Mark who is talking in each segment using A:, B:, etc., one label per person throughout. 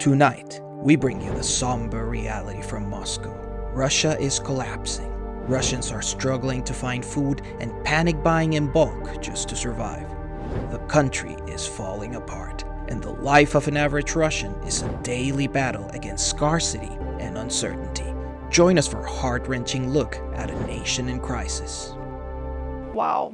A: Tonight, we bring you the somber reality from Moscow. Russia is collapsing. Russians are struggling to find food and panic buying in bulk just to survive. The country is falling apart, and the life of an average Russian is a daily battle against scarcity and uncertainty. Join us for a heart-wrenching look at a nation in crisis.
B: Wow,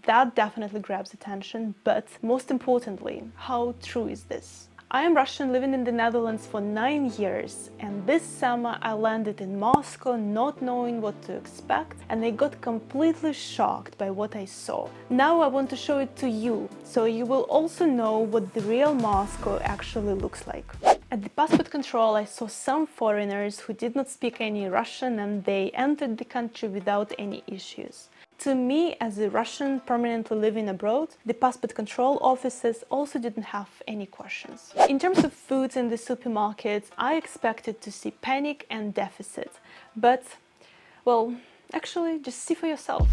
B: that definitely grabs attention, but most importantly, how true is this? I am Russian living in the Netherlands for 9 years, and this summer I landed in Moscow not knowing what to expect, and I got completely shocked by what I saw. Now I want to show it to you, so you will also know what the real Moscow actually looks like. At the passport control I saw some foreigners who did not speak any Russian, and they entered the country without any issues. To me, as a Russian permanently living abroad, the passport control officers also didn't have any questions. In terms of foods in the supermarkets, I expected to see panic and deficit. But, well, actually, just see for yourself.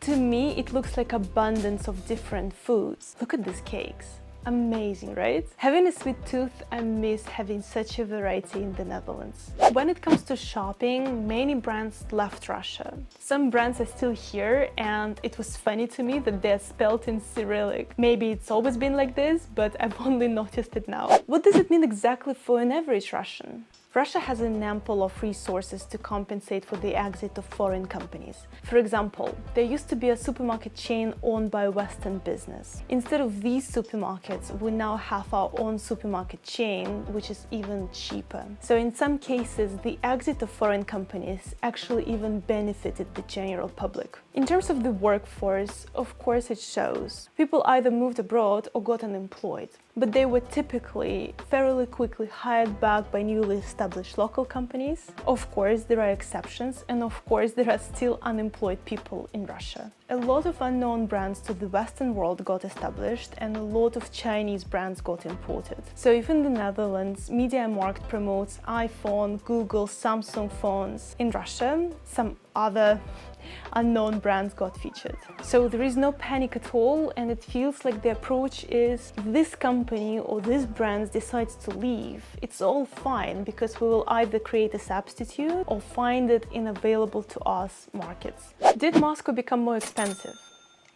B: To me, it looks like abundance of different foods. Look at these cakes. Amazing, right? Having a sweet tooth, I miss having such a variety in the Netherlands. When it comes to shopping, many brands left Russia. Some brands are still here, and it was funny to me that they're spelled in Cyrillic. Maybe it's always been like this, but I've only noticed it now. What does it mean exactly for an average Russian? Russia has an ample of resources to compensate for the exit of foreign companies. For example, there used to be a supermarket chain owned by a Western business. Instead of these supermarkets, we now have our own supermarket chain, which is even cheaper. So in some cases, the exit of foreign companies actually even benefited the general public. In terms of the workforce, of course it shows. People either moved abroad or got unemployed, but they were typically fairly quickly hired back by newly established local companies. Of course, there are exceptions, and of course, there are still unemployed people in Russia. A lot of unknown brands to the Western world got established, and a lot of Chinese brands got imported. So if in the Netherlands, MediaMarkt promotes iPhone, Google, Samsung phones, in Russia, some other unknown brands got featured. So there is no panic at all, and it feels like the approach is, if this company or this brand decides to leave, it's all fine, because we will either create a substitute or find it in available to us markets. Did Moscow become more expensive?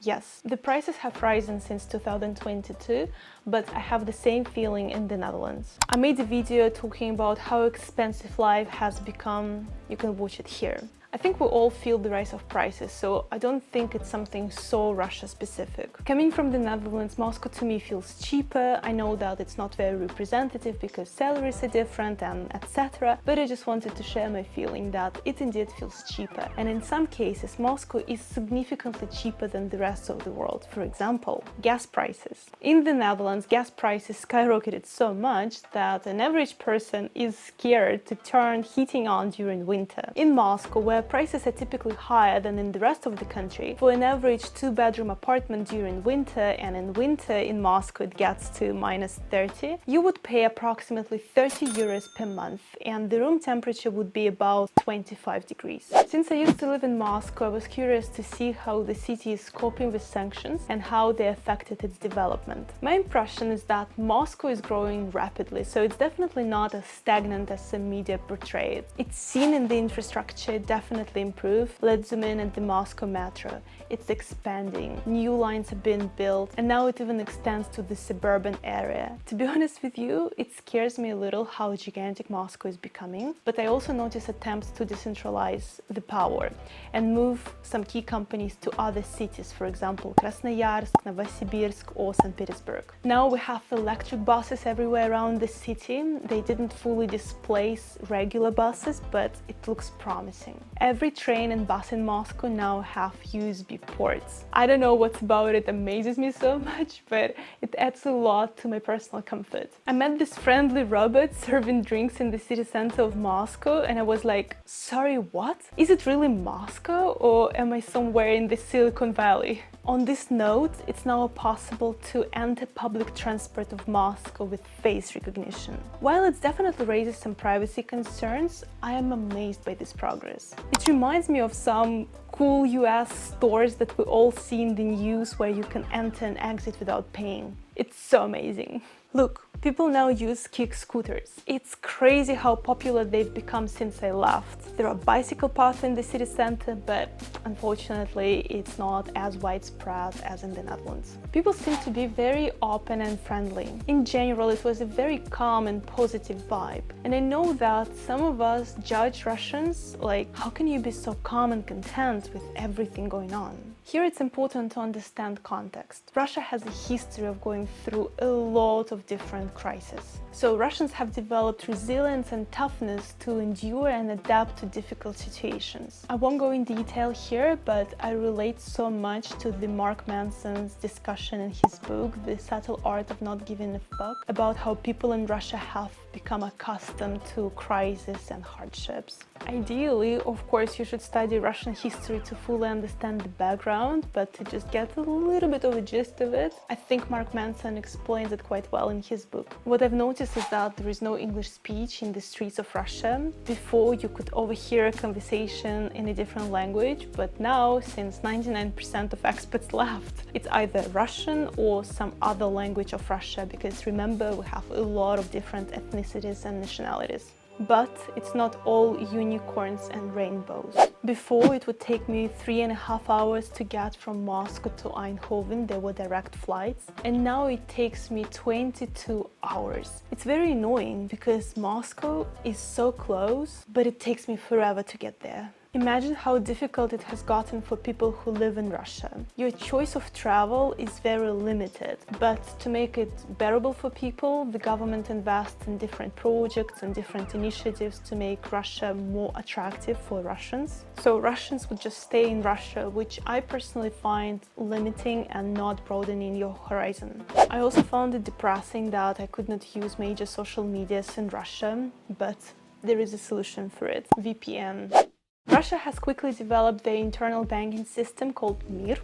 B: Yes, the prices have risen since 2022, but I have the same feeling in the Netherlands. I made a video talking about how expensive life has become. You can watch it here. I think we all feel the rise of prices, so I don't think it's something so Russia-specific. Coming from the Netherlands, Moscow to me feels cheaper. I know that it's not very representative because salaries are different and etc. But I just wanted to share my feeling that it indeed feels cheaper. And in some cases, Moscow is significantly cheaper than the rest of the world. For example, gas prices. In the Netherlands, gas prices skyrocketed so much that an average person is scared to turn heating on during winter. In Moscow, where prices are typically higher than in the rest of the country, for an average 2-bedroom apartment during winter, and in winter in Moscow it gets to -30, you would pay approximately 30 euros per month, and the room temperature would be about 25 degrees. Since I used to live in Moscow, I was curious to see how the city is coping with sanctions and how they affected its development. My impression is that Moscow is growing rapidly, so it's definitely not as stagnant as the media portray it. It's seen in the infrastructure, definitely improved. Let's zoom in at the Moscow metro. It's expanding, new lines have been built, and now it even extends to the suburban area. To be honest with you, it scares me a little how gigantic Moscow is becoming, but I also notice attempts to decentralize the power and move some key companies to other cities, for example, Krasnoyarsk, Novosibirsk or St. Petersburg. Now we have electric buses everywhere around the city. They didn't fully displace regular buses, but it looks promising. Every train and bus in Moscow now have USB ports. I don't know what's about it amazes me so much, but it adds a lot to my personal comfort. I met this friendly robot serving drinks in the city center of Moscow, and I was like, sorry, what? Is it really Moscow, or am I somewhere in the Silicon Valley? On this note, it's now possible to enter public transport of Moscow with face recognition. While it definitely raises some privacy concerns, I am amazed by this progress. It reminds me of some cool US stores that we all see in the news where you can enter and exit without paying. It's so amazing. Look, people now use kick scooters. It's crazy how popular they've become since I left. There are bicycle paths in the city center, but unfortunately it's not as widespread as in the Netherlands. People seem to be very open and friendly. In general, it was a very calm and positive vibe. And I know that some of us judge Russians like, how can you be so calm and content with everything going on? Here it's important to understand context. Russia has a history of going through a lot of different crises. So Russians have developed resilience and toughness to endure and adapt to difficult situations. I won't go in detail here, but I relate so much to the Mark Manson's discussion in his book, The Subtle Art of Not Giving a Fuck, about how people in Russia have become accustomed to crisis and hardships. Ideally, of course, you should study Russian history to fully understand the background, but to just get a little bit of a gist of it, I think Mark Manson explains it quite well in his book. What I've noticed is that there is no English speech in the streets of Russia. Before, you could overhear a conversation in a different language, but now, since 99% of expats left, it's either Russian or some other language of Russia, because remember, we have a lot of different ethnicities and nationalities. But it's not all unicorns and rainbows. Before, it would take me 3.5 hours to get from Moscow to Eindhoven. There were direct flights, and now it takes me 22 hours. It's very annoying because Moscow is so close, but it takes me forever to get there. Imagine how difficult it has gotten for people who live in Russia. Your choice of travel is very limited, but to make it bearable for people, the government invests in different projects and different initiatives to make Russia more attractive for Russians. So Russians would just stay in Russia, which I personally find limiting and not broadening your horizon. I also found it depressing that I could not use major social medias in Russia, but there is a solution for it: VPN. Russia has quickly developed their internal banking system called Mir.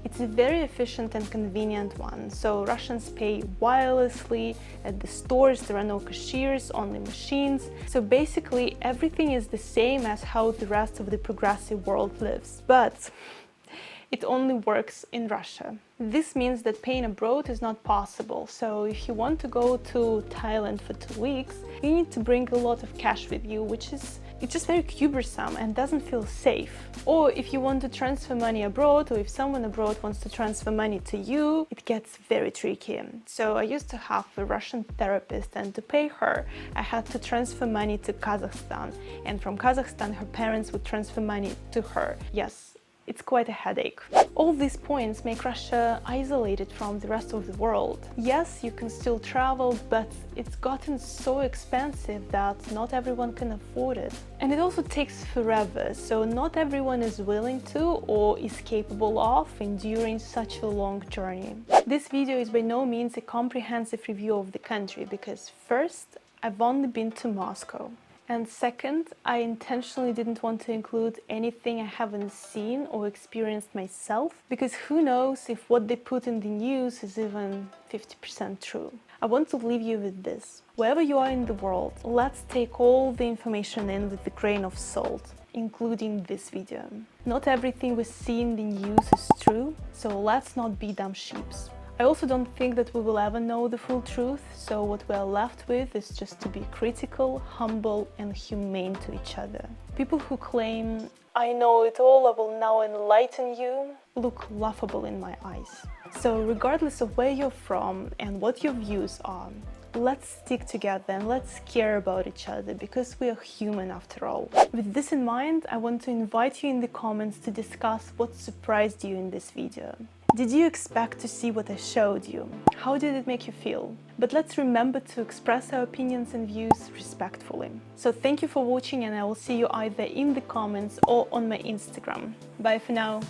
B: It's a very efficient and convenient one, so Russians pay wirelessly. At the stores there are no cashiers, only machines. So basically everything is the same as how the rest of the progressive world lives. But it only works in Russia. This means that paying abroad is not possible. So if you want to go to Thailand for 2 weeks, you need to bring a lot of cash with you, it's just very cumbersome and doesn't feel safe. Or if you want to transfer money abroad, or if someone abroad wants to transfer money to you, it gets very tricky. So I used to have a Russian therapist, and to pay her, I had to transfer money to Kazakhstan. And from Kazakhstan, her parents would transfer money to her. Yes, it's quite a headache. All these points make Russia isolated from the rest of the world. Yes, you can still travel, but it's gotten so expensive that not everyone can afford it. And it also takes forever, so not everyone is willing to or is capable of enduring such a long journey. This video is by no means a comprehensive review of the country, because first, I've only been to Moscow. And second, I intentionally didn't want to include anything I haven't seen or experienced myself, because who knows if what they put in the news is even 50% true. I want to leave you with this. Wherever you are in the world, let's take all the information in with a grain of salt, including this video. Not everything we see in the news is true, so let's not be dumb sheeps. I also don't think that we will ever know the full truth, so what we are left with is just to be critical, humble, and humane to each other. People who claim, "I know it all, I will now enlighten you," look laughable in my eyes. So regardless of where you're from and what your views are, let's stick together and let's care about each other, because we are human after all. With this in mind, I want to invite you in the comments to discuss what surprised you in this video. Did you expect to see what I showed you? How did it make you feel? But let's remember to express our opinions and views respectfully. So thank you for watching, and I will see you either in the comments or on my Instagram. Bye for now.